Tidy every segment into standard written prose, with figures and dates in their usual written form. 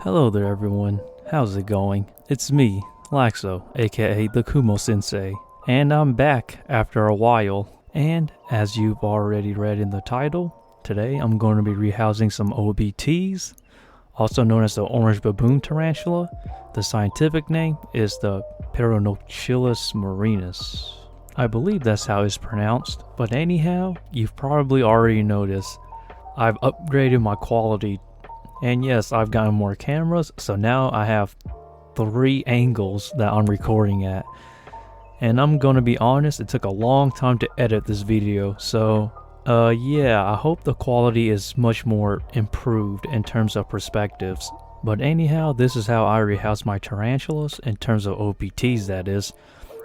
Hello there everyone, how's it going? It's me, Laxo, aka the Kumo Sensei, and I'm back after a while. And as you've already read in the title, today I'm going to be rehousing some OBTs, also known as the orange baboon tarantula. The scientific name is the Pterinochilus murinus. I believe that's how it's pronounced, but anyhow, you've probably already noticed I've upgraded my quality. And yes, I've gotten more cameras, so now I have 3 angles that I'm recording at. And I'm gonna be honest, it took a long time to edit this video, so yeah, I hope the quality is much more improved in terms of perspectives. But anyhow, this is how I rehouse my tarantulas, in terms of OBTs that is.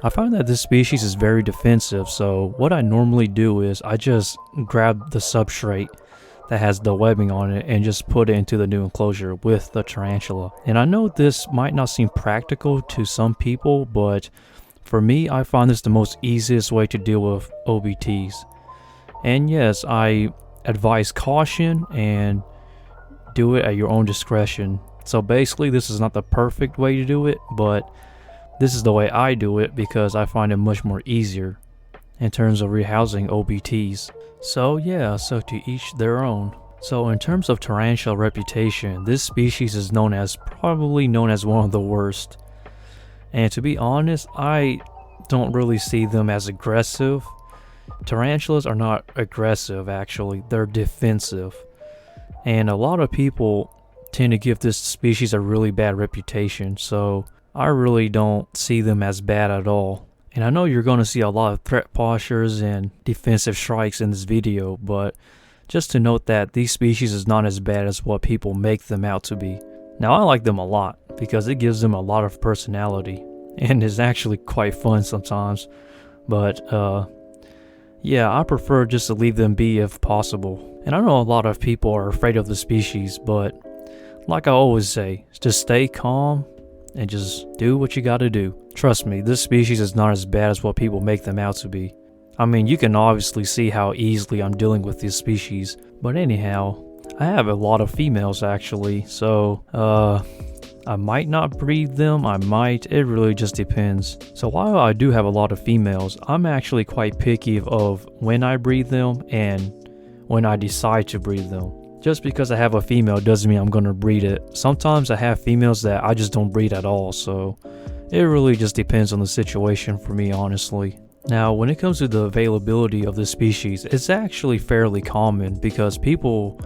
I find that this species is very defensive, so what I normally do is I just grab the substrate that has the webbing on it and just put it into the new enclosure with the tarantula. And I know this might not seem practical to some people, but for me, I find this the most easiest way to deal with OBTs. And yes, I advise caution and do it at your own discretion. So basically, this is not the perfect way to do it, but this is the way I do it because I find it much more easier in terms of rehousing OBTs. So yeah, so to each their own. So in terms of Tarantula Reputation, this species is probably known as one of the worst. And to be honest, I don't really see them as aggressive. Tarantulas are not aggressive actually, they're defensive. And a lot of people tend to give this species a really bad reputation, so I really don't see them as bad at all. And I know you're going to see a lot of threat postures and defensive strikes in this video, but just to note that these species is not as bad as what people make them out to be. Now I like them a lot because it gives them a lot of personality and is actually quite fun sometimes. But yeah, I prefer just to leave them be if possible. And I know a lot of people are afraid of the species, but like I always say, just stay calm and just do what you gotta do. Trust me, this species is not as bad as what people make them out to be. I mean, you can obviously see how easily I'm dealing with this species. But anyhow, I have a lot of females actually, so I might not breed them, I might, it really just depends. So while I do have a lot of females, I'm actually quite picky of when I breed them and when I decide to breed them. Just because I have a female doesn't mean I'm gonna breed it. Sometimes I have females that I just don't breed at all, so it really just depends on the situation for me, honestly. Now, when it comes to the availability of this species, it's actually fairly common because people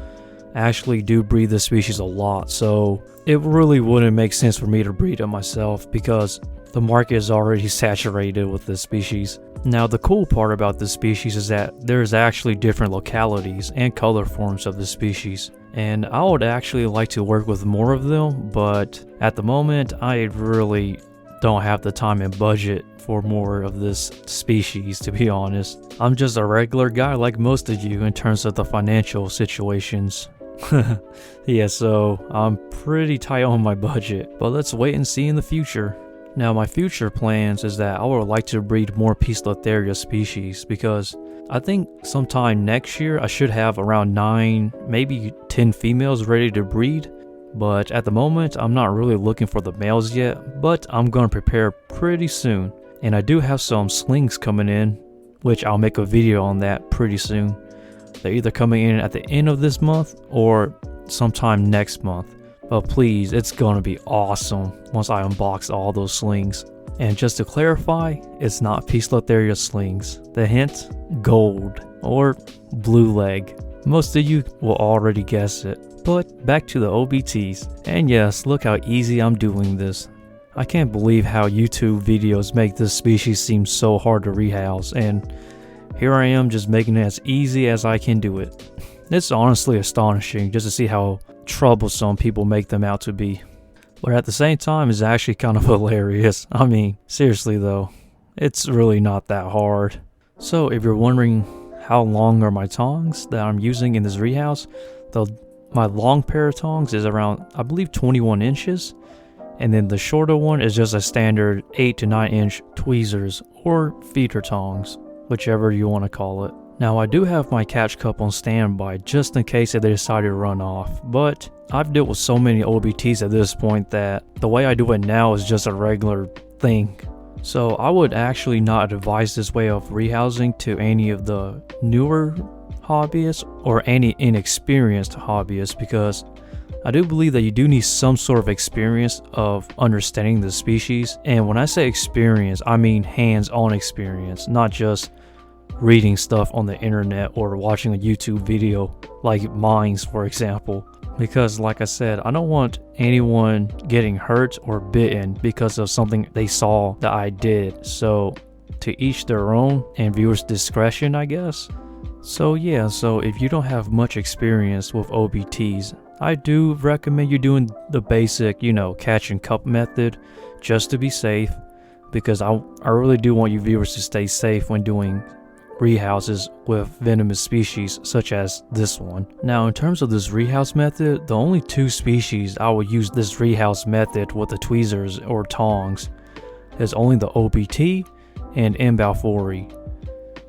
actually do breed this species a lot, so it really wouldn't make sense for me to breed it myself because the market is already saturated with this species. Now, the cool part about this species is that there's actually different localities and color forms of this species. And I would actually like to work with more of them, but at the moment, I really don't have the time and budget for more of this species, to be honest. I'm just a regular guy like most of you in terms of the financial situations. Yeah, so I'm pretty tight on my budget, but let's wait and see in the future. Now, my future plans is that I would like to breed more Pternichilus species because I think sometime next year I should have around 9, maybe 10 females ready to breed. But at the moment, I'm not really looking for the males yet, but I'm going to prepare pretty soon. And I do have some slings coming in, which I'll make a video on that pretty soon. They're either coming in at the end of this month or sometime next month. But please, it's gonna be awesome once I unbox all those slings. And just to clarify, it's not Pternichilus slings. The hint, gold or blue leg. Most of you will already guess it. But back to the OBTs. And yes, look how easy I'm doing this. I can't believe how YouTube videos make this species seem so hard to rehouse, and here I am just making it as easy as I can do it. It's honestly astonishing just to see how troublesome people make them out to be. But at the same time, it's actually kind of hilarious. I mean, seriously though, it's really not that hard. So if you're wondering how long are my tongs that I'm using in this rehouse, my long pair of tongs is around, I believe, 21 inches. And then the shorter one is just a standard 8 to 9 inch tweezers or feeder tongs, whichever you want to call it. Now I do have my catch cup on standby just in case if they decide to run off, but I've dealt with so many OBTs at this point that the way I do it now is just a regular thing. So I would actually not advise this way of rehousing to any of the newer hobbyists or any inexperienced hobbyists, because I do believe that you do need some sort of experience of understanding the species. And when I say experience, I mean hands-on experience, not just reading stuff on the internet or watching a YouTube video like mine's, for example. Because like I said, I don't want anyone getting hurt or bitten because of something they saw that I did. So to each their own, and viewers' discretion, I guess. So yeah, so if you don't have much experience with OBTs, I do recommend you doing the basic, catch and cup method just to be safe, because I really do want you viewers to stay safe when doing rehouses with venomous species such as this one. Now in terms of this rehouse method, the only two species I will use this rehouse method with the tweezers or tongs is only the OBT and M. balfouri,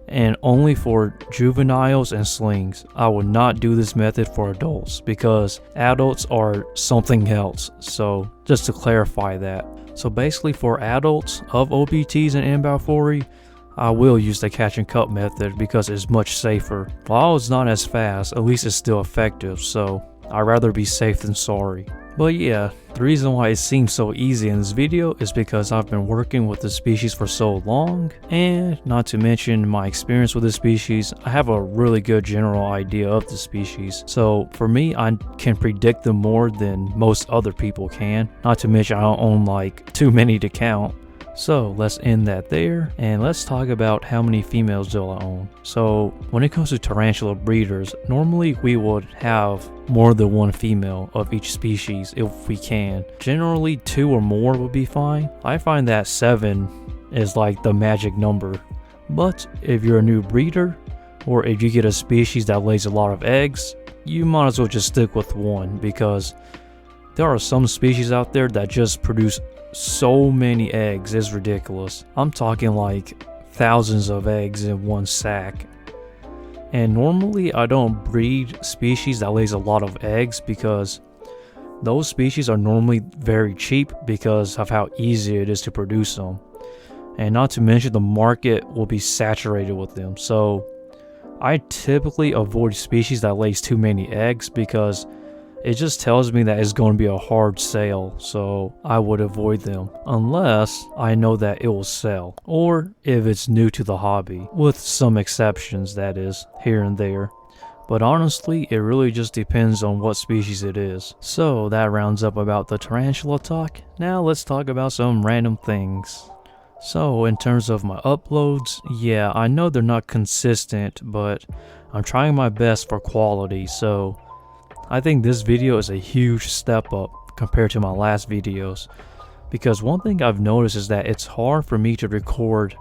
and only for juveniles and slings. I would not do this method for adults because adults are something else, so just to clarify that. So basically for adults of OBTs and M. balfouri, I will use the catch and cup method because it's much safer. While it's not as fast, at least it's still effective, so I'd rather be safe than sorry. But yeah, the reason why it seems so easy in this video is because I've been working with the species for so long, and not to mention my experience with the species, I have a really good general idea of the species. So for me, I can predict them more than most other people can. Not to mention I don't own like too many to count. So let's end that there, and let's talk about how many females do I own. So when it comes to tarantula breeders, normally we would have more than one female of each species if we can. Generally 2 or more would be fine. I find that 7 is like the magic number. But if you're a new breeder, or if you get a species that lays a lot of eggs, you might as well just stick with one, because there are some species out there that just produce so many eggs, it's ridiculous. I'm talking like thousands of eggs in one sack. And normally I don't breed species that lays a lot of eggs because those species are normally very cheap because of how easy it is to produce them. And not to mention the market will be saturated with them. So I typically avoid species that lays too many eggs because it just tells me that it's going to be a hard sale, so I would avoid them unless I know that it will sell, or if it's new to the hobby, with some exceptions, that is, here and there. But honestly, it really just depends on what species it is. So that rounds up about the tarantula talk. Now let's talk about some random things. So in terms of my uploads, yeah, I know they're not consistent, but I'm trying my best for quality, so I think this video is a huge step up compared to my last videos, because one thing I've noticed is that it's hard for me to record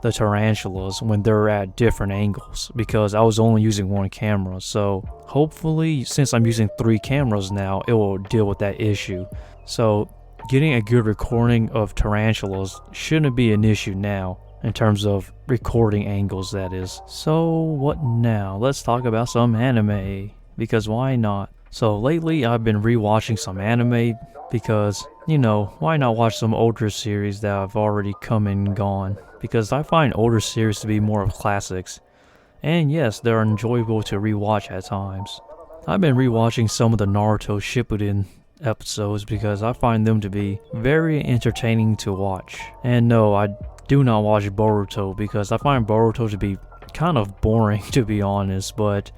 the tarantulas when they're at different angles because I was only using one camera. So hopefully, since I'm using 3 cameras now, it will deal with that issue. So getting a good recording of tarantulas shouldn't be an issue now in terms of recording angles, that is. So what now? Let's talk about some anime, because why not? So lately I've been rewatching some anime because, why not watch some older series that have already come and gone? Because I find older series to be more of classics. And yes, they're enjoyable to rewatch at times. I've been rewatching some of the Naruto Shippuden episodes because I find them to be very entertaining to watch. And no, I do not watch Boruto because I find Boruto to be kind of boring, to be honest, but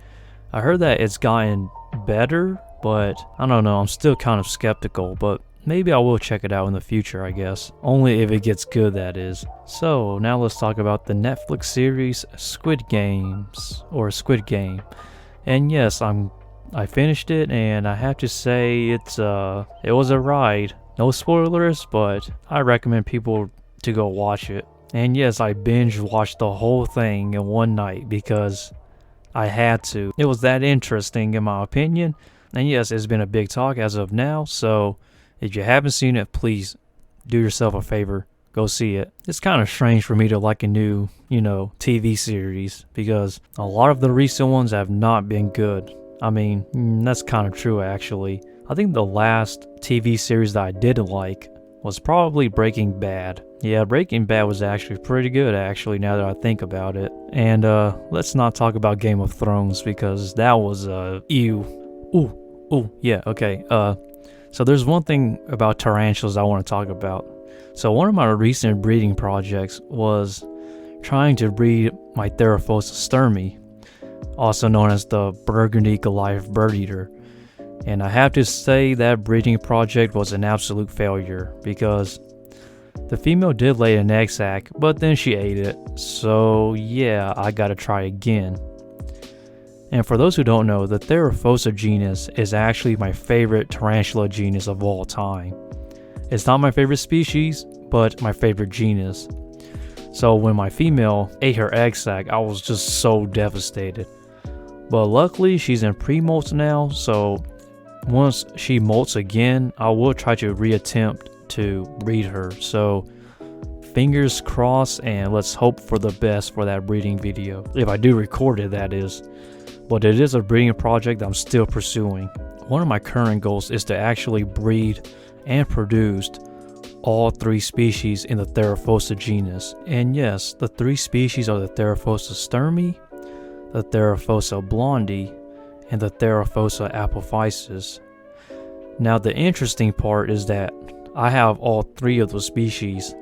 I heard that it's gotten better, but I don't know, I'm still kind of skeptical, but maybe I will check it out in the future, I guess. Only if it gets good, that is. So now let's talk about the Netflix series Squid Games, or Squid Game. And yes, I finished it, and I have to say it was a ride. No spoilers, but I recommend people to go watch it. And yes, I binge watched the whole thing in one night because I had to. It was that interesting in my opinion. And yes, it's been a big talk as of now, so if you haven't seen it, please do yourself a favor. go see it. It's kind of strange for me to like a new, TV series, because a lot of the recent ones have not been good. I mean, that's kind of true actually. I think the last TV series that I didn't like was probably Breaking Bad. Yeah, Breaking Bad was actually pretty good actually, now that I think about it. And let's not talk about Game of Thrones, because that was ew. Ooh, yeah, okay. So there's one thing about tarantulas I want to talk about. So one of my recent breeding projects was trying to breed my Pternichilus sturmi, also known as the Burgundy Goliath bird eater. And I have to say that breeding project was an absolute failure, because the female did lay an egg sac, but then she ate it. So yeah, I gotta try again. And for those who don't know, the Theraphosa genus is actually my favorite tarantula genus of all time. It's not my favorite species, but my favorite genus. So when my female ate her egg sac, I was just so devastated. But luckily she's in pre-molt now, so once she molts again, I will try to reattempt to breed her. So fingers crossed, and let's hope for the best for that breeding video. If I do record it, that is. But it is a breeding project I'm still pursuing. One of my current goals is to actually breed and produce all 3 species in the Theraphosa genus. And yes, the 3 species are the Theraphosa sturmi, the Theraphosa blondie, and the Theraphosa apophysis. Now the interesting part is that I have all 3 of those species,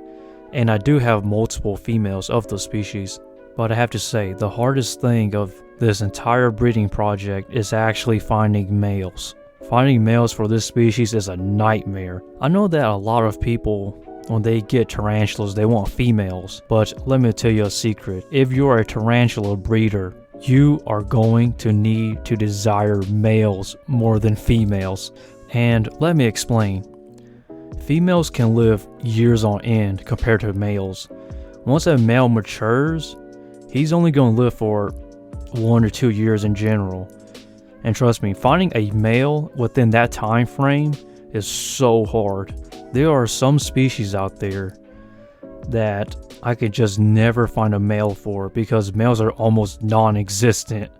and I do have multiple females of those species. But I have to say, the hardest thing of this entire breeding project is actually finding males. Finding males for this species is a nightmare. I know that a lot of people, when they get tarantulas, they want females. But let me tell you a secret. If you're a tarantula breeder, you are going to need to desire males more than females. And let me explain. Females can live years on end compared to males. Once a male matures, he's only going to live for 1 or 2 years in general. And trust me, finding a male within that time frame is so hard. There are some species out there that I could just never find a male for, because males are almost non-existent.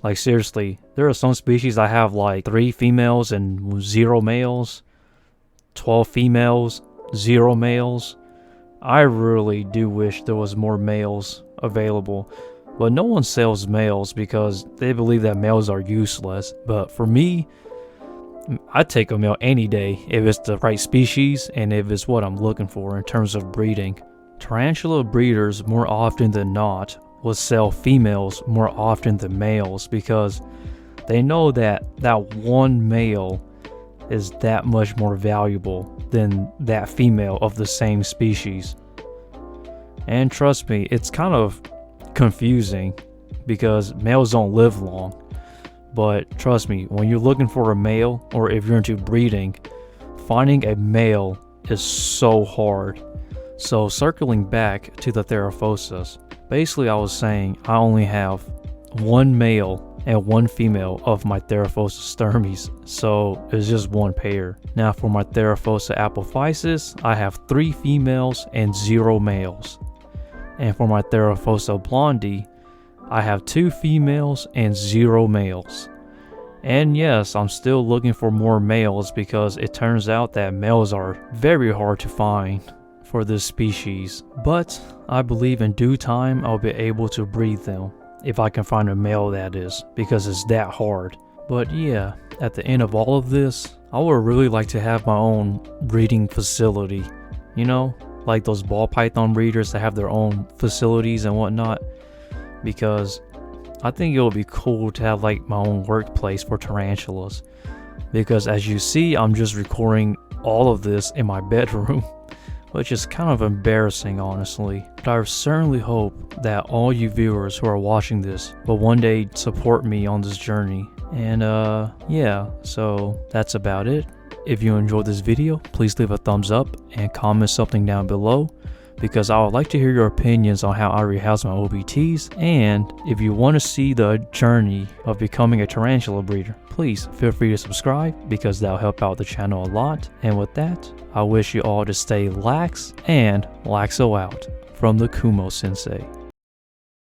Like seriously, there are some species I have like 3 females and 0 males, 12 females, 0 males. I really do wish there was more males available, but no one sells males because they believe that males are useless. But for me, I'd take a male any day if it's the right species and if it's what I'm looking for in terms of breeding. Tarantula breeders, more often than not, will sell females more often than males, because they know that that one male is that much more valuable than that female of the same species. And trust me, it's kind of confusing because males don't live long. But trust me, when you're looking for a male, or if you're into breeding, finding a male is so hard. So circling back to the Theraphosas, basically I was saying I only have 1 male and 1 female of my Theraphosa sturmis, so it's just 1 pair. Now for my Theraphosa apophysis, I have 3 females and 0 males. And for my Theraphosa blondie, I have 2 females and 0 males. And yes, I'm still looking for more males because it turns out that males are very hard to find for this species. But I believe in due time I'll be able to breed them, if I can find a male, that is, because it's that hard. But yeah, at the end of all of this, I would really like to have my own breeding facility. You know, like those ball python breeders that have their own facilities and whatnot. Because I think it would be cool to have like my own workplace for tarantulas. Because as you see, I'm just recording all of this in my bedroom, which is kind of embarrassing, honestly. But I certainly hope that all you viewers who are watching this will one day support me on this journey. And yeah, so that's about it. If you enjoyed this video, please leave a thumbs up and comment something down below. because I would like to hear your opinions on how I rehouse my OBTs, and if you want to see the journey of becoming a tarantula breeder, please feel free to subscribe because that'll help out the channel a lot. And with that, I wish you all to stay lax, and Laxo out from the Kumo Sensei.